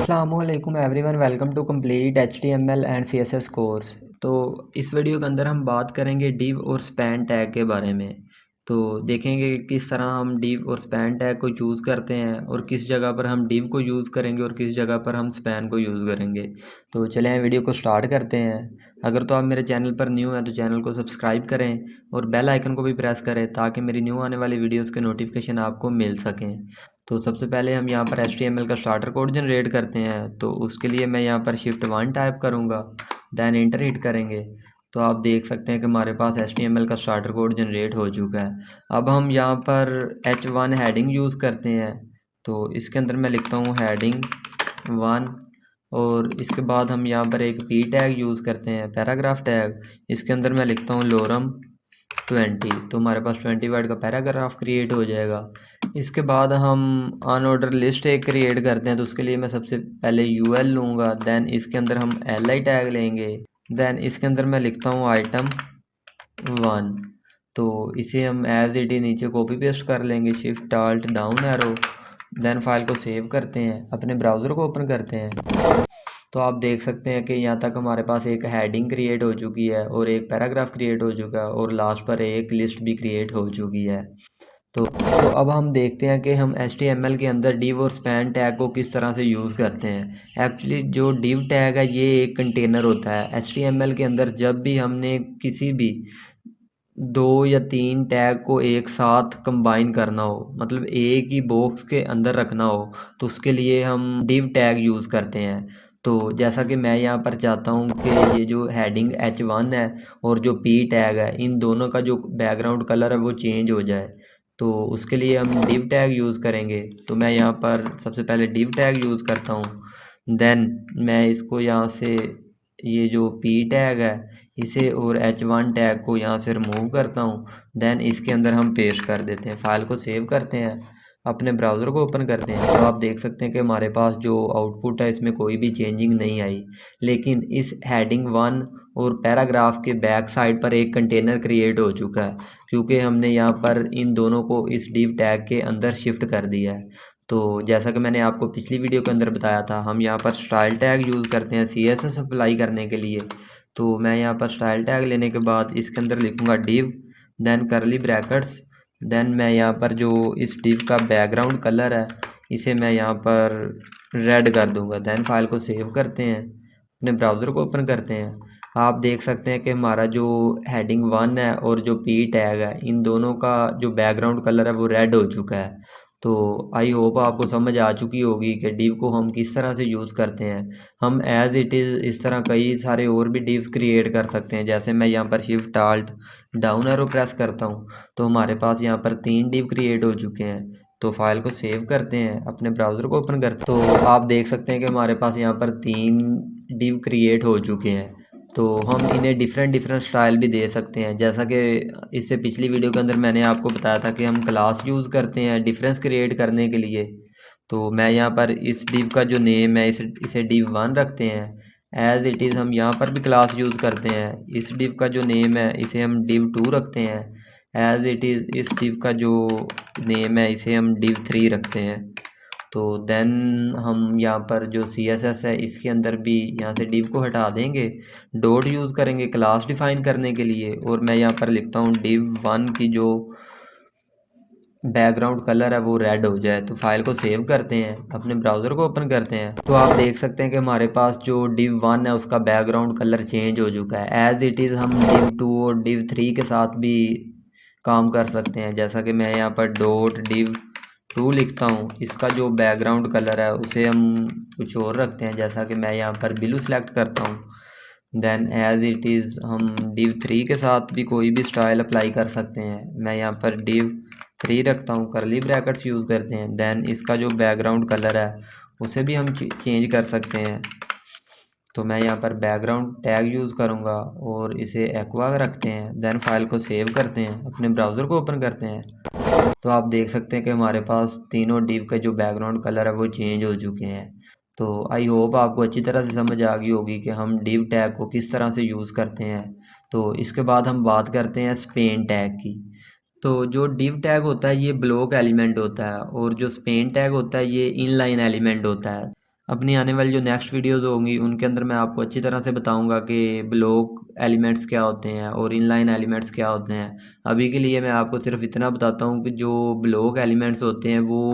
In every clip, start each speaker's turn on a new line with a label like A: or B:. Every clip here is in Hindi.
A: अस्सलामुअलैकुम everyone, welcome to complete HTML and CSS course. तो इस वीडियो के अंदर हम बात करेंगे डिव और स्पैन टैग के बारे में। तो देखेंगे कि किस तरह हम डिव और स्पैन टैग को यूज़ करते हैं और किस जगह पर हम डिव को यूज़ करेंगे और किस जगह पर हम स्पैन को यूज़ करेंगे। तो चलें वीडियो को स्टार्ट करते हैं। अगर तो आप मेरे चैनल पर न्यू हैं तो चैनल को सब्सक्राइब करें और बेल आइकन को भी प्रेस करें ताकि मेरी न्यू आने वाली वीडियोज़ के नोटिफिकेशन आपको मिल सकें। तो सबसे पहले हम यहाँ पर HTML का स्टार्टर कोड जनरेट करते हैं। तो उसके लिए मैं यहाँ पर Shift 1 टाइप करूँगा, दैन इंटर हिट करेंगे। तो आप देख सकते हैं कि हमारे पास HTML का स्टार्टर कोड जनरेट हो चुका है। अब हम यहाँ पर H1 हेडिंग यूज़ करते हैं। तो इसके अंदर मैं लिखता हूँ heading 1 और इसके बाद हम यहाँ पर एक P टैग यूज़ करते हैं, पैराग्राफ टैग। इसके अंदर मैं लिखता हूँ lorem 20, तो हमारे पास 20 वर्ड का पैराग्राफ क्रिएट हो जाएगा। इसके बाद हम अनऑर्डर लिस्ट एक क्रिएट करते हैं। तो उसके लिए मैं सबसे पहले UL लूँगा, दैन इसके अंदर हम LI टैग लेंगे, दैन इसके अंदर मैं लिखता हूँ item 1। तो इसे हम एज इट इज नीचे कॉपी पेस्ट कर लेंगे, Shift Alt down arrow, then file को सेव करते हैं, अपने ब्राउज़र को ओपन करते हैं। तो आप देख सकते हैं कि यहाँ तक हमारे पास एक हेडिंग क्रिएट हो चुकी है और एक पैराग्राफ क्रिएट हो चुका है और लास्ट पर एक लिस्ट भी क्रिएट हो चुकी है। तो अब हम देखते हैं कि हम HTML के अंदर डिव और स्पैन टैग को किस तरह से यूज़ करते हैं। एक्चुअली जो डिव टैग है ये एक कंटेनर होता है। HTML के अंदर जब भी हमने किसी भी 2 या 3 टैग को एक साथ कंबाइन करना हो, मतलब एक ही बॉक्स के अंदर रखना हो, तो उसके लिए हम डिव टैग यूज़ करते हैं। तो जैसा कि मैं यहाँ पर चाहता हूँ कि ये जो हेडिंग H1 है और जो P टैग है, इन दोनों का जो बैकग्राउंड कलर है वो चेंज हो जाए। तो उसके लिए हम डिव टैग यूज़ करेंगे। तो मैं यहाँ पर सबसे पहले डिव टैग यूज़ करता हूँ, देन मैं इसको यहाँ से ये जो P टैग है इसे और H1 टैग को यहाँ से रिमूव करता हूँ, देन इसके अंदर हम पेस्ट कर देते हैं। फाइल को सेव करते हैं, अपने ब्राउज़र को ओपन करते हैं। तो आप देख सकते हैं कि हमारे पास जो आउटपुट है इसमें कोई भी चेंजिंग नहीं आई, लेकिन इस heading 1 और पैराग्राफ के बैक साइड पर एक कंटेनर क्रिएट हो चुका है, क्योंकि हमने यहाँ पर इन दोनों को इस डिव टैग के अंदर शिफ्ट कर दिया है। तो जैसा कि मैंने आपको पिछली वीडियो के अंदर बताया था, हम यहाँ पर स्टाइल टैग यूज़ करते हैं CSS अप्लाई करने के लिए। तो मैं यहाँ पर स्टाइल टैग लेने के बाद इसके अंदर लिखूँगा div, then curly brackets, then मैं यहाँ पर जो इस डिव का बैकग्राउंड कलर है इसे मैं यहाँ पर रेड कर दूँगा। देन फाइल को सेव करते हैं, अपने ब्राउज़र को ओपन करते हैं। आप देख सकते हैं कि हमारा जो heading 1 है और जो P टैग है, इन दोनों का जो बैकग्राउंड कलर है वो रेड हो चुका है। तो आई होप आपको समझ आ चुकी होगी कि डिव को हम किस तरह से यूज़ करते हैं। हम एज इट इज़ इस तरह कई सारे और भी डिव्स क्रिएट कर सकते हैं। जैसे मैं यहाँ पर Shift Alt down arrow press करता हूँ तो हमारे पास यहाँ पर 3 डिव क्रिएट हो चुके हैं। तो फाइल को सेव करते हैं, अपने ब्राउज़र को ओपन करते हैं। तो आप देख सकते हैं कि हमारे पास यहाँ पर 3 डिव क्रिएट हो चुके हैं। तो हम इन्हें डिफरेंट डिफरेंट स्टाइल भी दे सकते हैं। जैसा कि इससे पिछली वीडियो के अंदर मैंने आपको बताया था कि हम क्लास यूज़ करते हैं डिफरेंस क्रिएट करने के लिए। तो मैं यहाँ पर इस डिव का जो नेम है इसे div1 रखते हैं। एज इट इज़ हम यहाँ पर भी क्लास यूज़ करते हैं। इस डिव का जो नेम है इसे हम div2 रखते हैं। एज इट इज़ इस डिव का जो नेम है इसे हम div3 रखते हैं। तो देन हम यहाँ पर जो CSS है इसके अंदर भी यहाँ से डिव को हटा देंगे, डॉट यूज़ करेंगे क्लास डिफाइन करने के लिए, और मैं यहाँ पर लिखता हूँ div1 की जो बैकग्राउंड कलर है वो रेड हो जाए। तो फाइल को सेव करते हैं, अपने ब्राउज़र को ओपन करते हैं। तो आप देख सकते हैं कि हमारे पास जो div1 है उसका बैकग्राउंड कलर चेंज हो चुका है। एज इट इज़ हम div2 और div3 के साथ भी काम कर सकते हैं। जैसा कि मैं यहाँ पर .div2 लिखता हूँ, इसका जो बैकग्राउंड कलर है उसे हम कुछ और रखते हैं। जैसा कि मैं यहाँ पर ब्लू सेलेक्ट करता हूँ, देन एज इट इज़ हम div3 के साथ भी कोई भी स्टाइल अप्लाई कर सकते हैं। मैं यहाँ पर div3 रखता हूँ, करली ब्रैकेट्स यूज़ करते हैं। देन इसका जो बैकग्राउंड कलर है उसे भी हम चेंज कर सकते हैं। तो मैं यहाँ पर बैकग्राउंड टैग यूज़ करूँगा और इसे एक्वा रखते हैं। देन फाइल को सेव करते हैं, अपने ब्राउज़र को ओपन करते हैं। तो आप देख सकते हैं कि हमारे पास तीनों डिव के जो बैकग्राउंड कलर है वो चेंज हो चुके हैं। तो आई होप आपको अच्छी तरह से समझ आ गई होगी कि हम डिव टैग को किस तरह से यूज़ करते हैं। तो इसके बाद हम बात करते हैं स्पेन टैग की। तो जो डिव टैग होता है ये ब्लॉक एलिमेंट होता है और जो स्पेन टैग होता है ये इनलाइन एलिमेंट होता है। अपनी आने वाली जो नेक्स्ट वीडियोज़ होंगी उनके अंदर मैं आपको अच्छी तरह से बताऊंगा कि ब्लॉक एलिमेंट्स क्या होते हैं और इनलाइन एलिमेंट्स क्या होते हैं। अभी के लिए मैं आपको सिर्फ इतना बताता हूँ कि जो ब्लॉक एलिमेंट्स होते हैं वो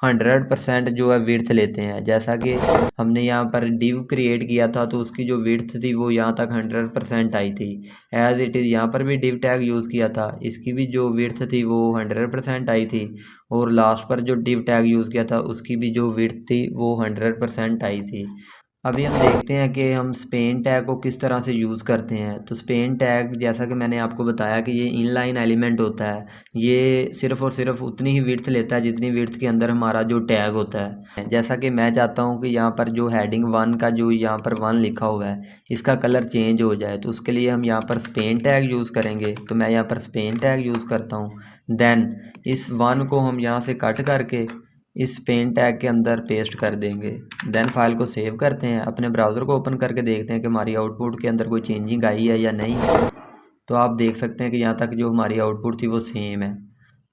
A: 100% जो है विड्थ लेते हैं। जैसा कि हमने यहाँ पर डिव क्रिएट किया था तो उसकी जो विड्थ थी वो यहाँ तक 100% आई थी। एज इट इज़ यहाँ पर भी डिव टैग यूज़ किया था, इसकी भी जो विड्थ थी वो 100% आई थी। और लास्ट पर जो डिव टैग यूज़ किया था उसकी भी जो विड्थ थी वो 100% आई थी। अभी हम देखते हैं कि हम स्पेन टैग को किस तरह से यूज़ करते हैं। तो स्पेन टैग जैसा कि मैंने आपको बताया कि ये इनलाइन एलिमेंट होता है। ये सिर्फ़ और सिर्फ उतनी ही विड्थ लेता है जितनी विड्थ के अंदर हमारा जो टैग होता है। जैसा कि मैं चाहता हूँ कि यहाँ पर जो हेडिंग 1 का जो यहाँ पर 1 लिखा हुआ है इसका कलर चेंज हो जाए, तो उसके लिए हम यहाँ पर स्पेन टैग यूज़ करेंगे। तो मैं यहाँ पर स्पेन टैग यूज़ करता हूँ। देन इस 1 को हम यहाँ से कट करके इस पेन टैग के अंदर पेस्ट कर देंगे। देन फाइल को सेव करते हैं, अपने ब्राउज़र को ओपन करके देखते हैं कि हमारी आउटपुट के अंदर कोई चेंजिंग आई है या नहीं। तो आप देख सकते हैं कि यहाँ तक जो हमारी आउटपुट थी वो सेम है।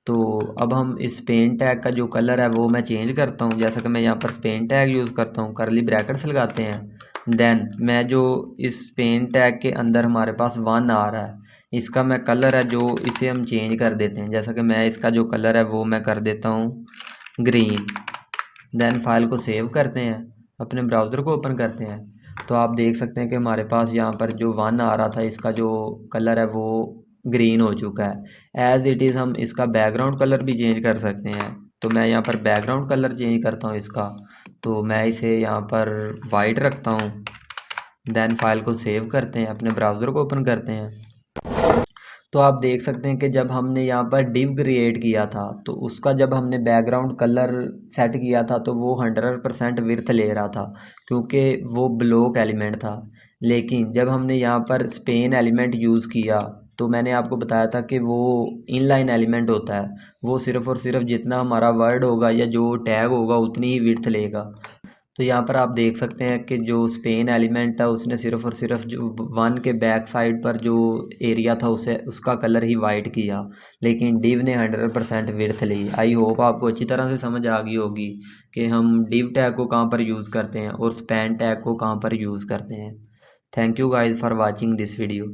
A: तो अब हम इस पेन टैग का जो कलर है वो मैं चेंज करता हूँ। जैसा कि मैं यहाँ पर पेन टैग यूज़ करता हूँ, करली ब्रैकेट्स लगाते हैं। देन मैं जो इस पेन टैग के अंदर हमारे पास 1 आ रहा है इसका मैं कलर है जो इसे हम चेंज कर देते हैं। जैसा कि मैं इसका जो कलर है वो मैं कर देता हूँ ग्रीन। देन फाइल को सेव करते हैं, अपने ब्राउज़र को ओपन करते हैं। तो आप देख सकते हैं कि हमारे पास यहाँ पर जो 1 आ रहा था इसका जो कलर है वो ग्रीन हो चुका है। एज़ इट इज़ हम इसका बैकग्राउंड कलर भी चेंज कर सकते हैं। तो मैं यहाँ पर बैकग्राउंड कलर चेंज करता हूँ इसका। तो मैं इसे यहाँ पर वाइट रखता हूँ। देन फाइल को सेव करते हैं, अपने ब्राउज़र को ओपन करते हैं। तो आप देख सकते हैं कि जब हमने यहाँ पर डिव क्रिएट किया था तो उसका जब हमने बैकग्राउंड कलर सेट किया था तो वो 100% विड्थ ले रहा था क्योंकि वो ब्लॉक एलिमेंट था। लेकिन जब हमने यहाँ पर स्पेन एलिमेंट यूज़ किया तो मैंने आपको बताया था कि वो इनलाइन एलिमेंट होता है। वो सिर्फ़ और सिर्फ जितना हमारा वर्ड होगा या जो टैग होगा उतनी ही विड्थ लेगा। तो यहाँ पर आप देख सकते हैं कि जो स्पेन एलिमेंट है उसने सिर्फ़ और सिर्फ जो 1 के बैक साइड पर जो एरिया था उसे उसका कलर ही वाइट किया, लेकिन डिव ने 100% विड्थ ली। आई होप आपको अच्छी तरह से समझ आ गई होगी कि हम डिव टैग को कहाँ पर यूज़ करते हैं और स्पेन टैग को कहाँ पर यूज़ करते हैं। Thank you guys for watching this video.